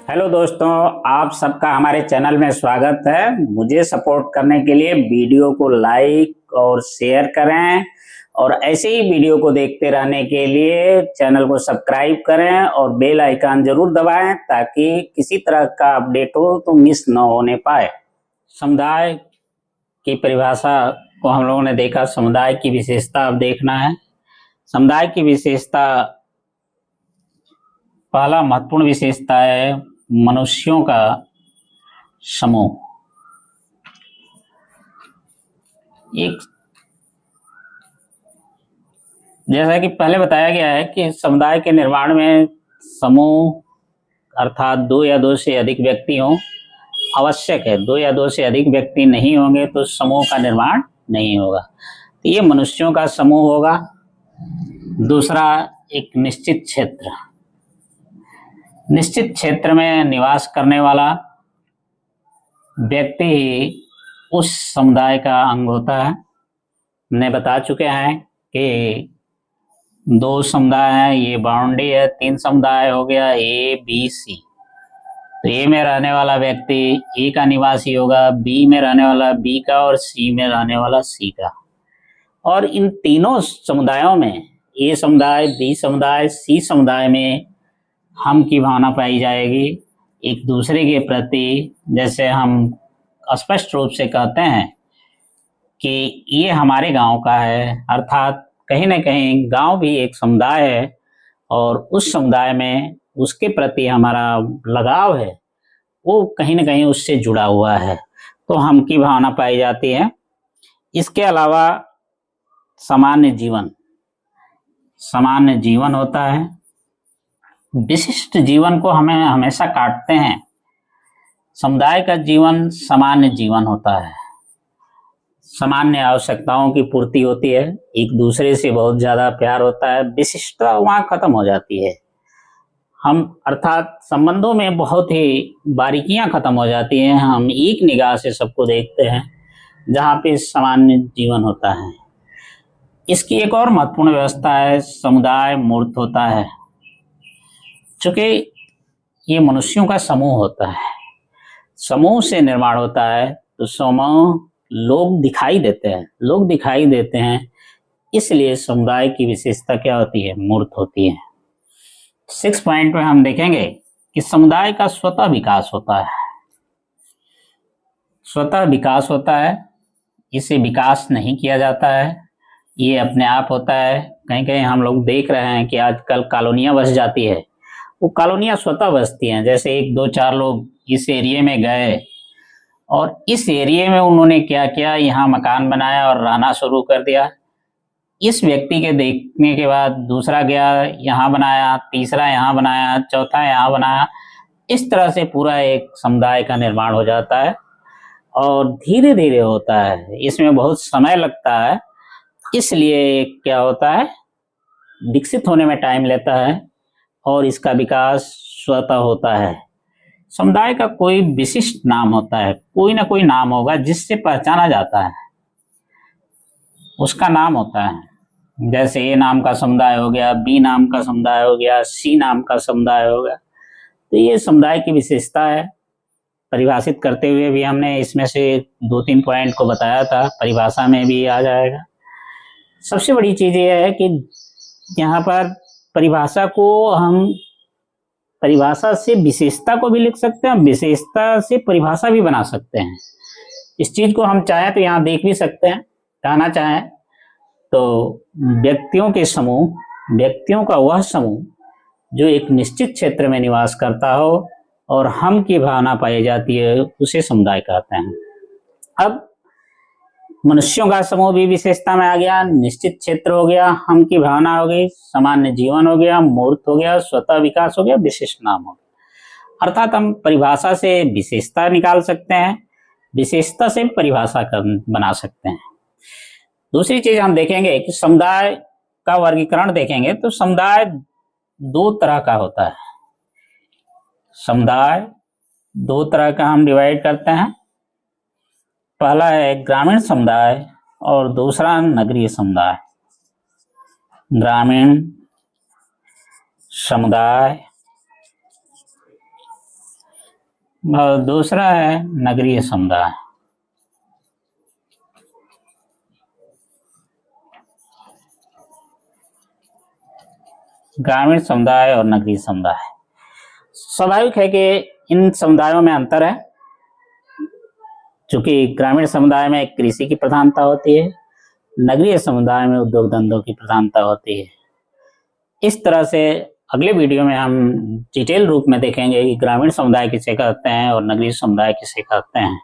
Hello दोस्तों, आप सबका हमारे चैनल में स्वागत है। मुझे सपोर्ट करने के लिए वीडियो को लाइक और शेयर करें और ऐसे ही वीडियो को देखते रहने के लिए चैनल को सब्सक्राइब करें और बेल आइकन जरूर दबाएं ताकि किसी तरह का अपडेट हो तो मिस न होने पाए। समुदाय की परिभाषा को हम लोगों ने देखा। समुदाय की विशेषता अब देखना है। समुदाय की विशेषता, पहला महत्वपूर्ण विशेषता है मनुष्यों का समूह। एक जैसा कि पहले बताया गया है कि समुदाय के निर्माण में समूह अर्थात दो या दो से अधिक व्यक्ति हों आवश्यक है। दो या दो से अधिक व्यक्ति नहीं होंगे तो समूह का निर्माण नहीं होगा। तो ये मनुष्यों का समूह होगा। दूसरा, एक निश्चित क्षेत्र। निश्चित क्षेत्र में निवास करने वाला व्यक्ति ही उस समुदाय का अंग होता है। हमने बता चुके हैं कि दो समुदाय हैं, ये बाउंड्री है। तीन समुदाय हो गया ए बी सी। तो ए में रहने वाला व्यक्ति ए का निवासी होगा, बी में रहने वाला बी का और सी में रहने वाला सी का। और इन तीनों समुदायों में, ए समुदाय, बी समुदाय, सी समुदाय में हम की भावना पाई जाएगी एक दूसरे के प्रति। जैसे हम स्पष्ट रूप से कहते हैं कि ये हमारे गांव का है, अर्थात कहीं ना कहीं गांव भी एक समुदाय है और उस समुदाय में उसके प्रति हमारा लगाव है, वो कहीं ना कहीं उससे जुड़ा हुआ है, तो हम की भावना पाई जाती है। इसके अलावा सामान्य जीवन होता है। विशिष्ट जीवन को हमें हमेशा काटते हैं। समुदाय का जीवन सामान्य जीवन होता है। सामान्य आवश्यकताओं की पूर्ति होती है, एक दूसरे से बहुत ज्यादा प्यार होता है। विशिष्टता वहां खत्म हो जाती है। हम अर्थात संबंधों में बहुत ही बारीकियां खत्म हो जाती हैं। हम एक निगाह से सबको देखते हैं, जहाँ पे सामान्य जीवन होता है। इसकी एक और महत्वपूर्ण व्यवस्था है, समुदाय मूर्त होता है। चूंकि ये मनुष्यों का समूह होता है, समूह से निर्माण होता है, तो समूह लोग दिखाई देते हैं। इसलिए समुदाय की विशेषता क्या होती है? मूर्त होती है। 6 पॉइंट में हम देखेंगे कि समुदाय का स्वतः विकास होता है। स्वतः विकास होता है, इसे विकास नहीं किया जाता है, ये अपने आप होता है। कहीं कहीं हम लोग देख रहे हैं कि आजकल कॉलोनियां बस जाती है, वो कॉलोनियां स्वतः बसती हैं। जैसे एक दो चार लोग इस एरिया में गए और इस एरिया में उन्होंने क्या किया, यहाँ मकान बनाया और रहना शुरू कर दिया। इस व्यक्ति के देखने के बाद दूसरा गया, यहाँ बनाया, तीसरा यहाँ बनाया, चौथा यहाँ बनाया। इस तरह से पूरा एक समुदाय का निर्माण हो जाता है और धीरे धीरे होता है। इसमें बहुत समय लगता है, इसलिए क्या होता है, विकसित होने में टाइम लेता है और इसका विकास स्वतः होता है। समुदाय का कोई विशिष्ट नाम होता है, कोई ना कोई नाम होगा जिससे पहचाना जाता है, उसका नाम होता है। जैसे ए नाम का समुदाय हो गया, बी नाम का समुदाय हो गया, सी नाम का समुदाय हो गया। तो ये समुदाय की विशेषता है। परिभाषित करते हुए भी हमने इसमें से 2-3 पॉइंट को बताया था, परिभाषा में भी आ जाएगा। सबसे बड़ी चीज ये है कि यहाँ पर परिभाषा को हम परिभाषा से विशेषता को भी लिख सकते हैं, विशेषता से परिभाषा भी बना सकते हैं। इस चीज को हम चाहें तो यहाँ देख भी सकते हैं। कहना चाहें तो व्यक्तियों का वह समूह जो एक निश्चित क्षेत्र में निवास करता हो और हम की भावना पाई जाती है, उसे समुदाय कहते हैं। अब मनुष्यों का समूह भी विशेषता में आ गया। निश्चित क्षेत्र हो गया, हम की भावना हो गई, सामान्य जीवन हो गया, मूर्त हो गया, स्वतः विकास हो गया, विशिष्ट नाम हो गया। अर्थात हम परिभाषा से विशेषता निकाल सकते हैं, विशेषता से परिभाषा बना सकते हैं। दूसरी चीज हम देखेंगे कि समुदाय का वर्गीकरण देखेंगे तो समुदाय दो तरह का होता है। समुदाय दो तरह का हम डिवाइड करते हैं। पहला है ग्रामीण समुदाय और दूसरा नगरीय समुदाय। ग्रामीण समुदाय और दूसरा है नगरीय समुदाय। ग्रामीण समुदाय और नगरीय समुदाय, स्वाभाविक है कि इन समुदायों में अंतर है, चूंकि ग्रामीण समुदाय में कृषि की प्रधानता होती है, नगरीय समुदाय में उद्योग धंधों की प्रधानता होती है। इस तरह से अगले वीडियो में हम डिटेल रूप में देखेंगे कि ग्रामीण समुदाय किसे कहते हैं और नगरीय समुदाय किसे कहते हैं।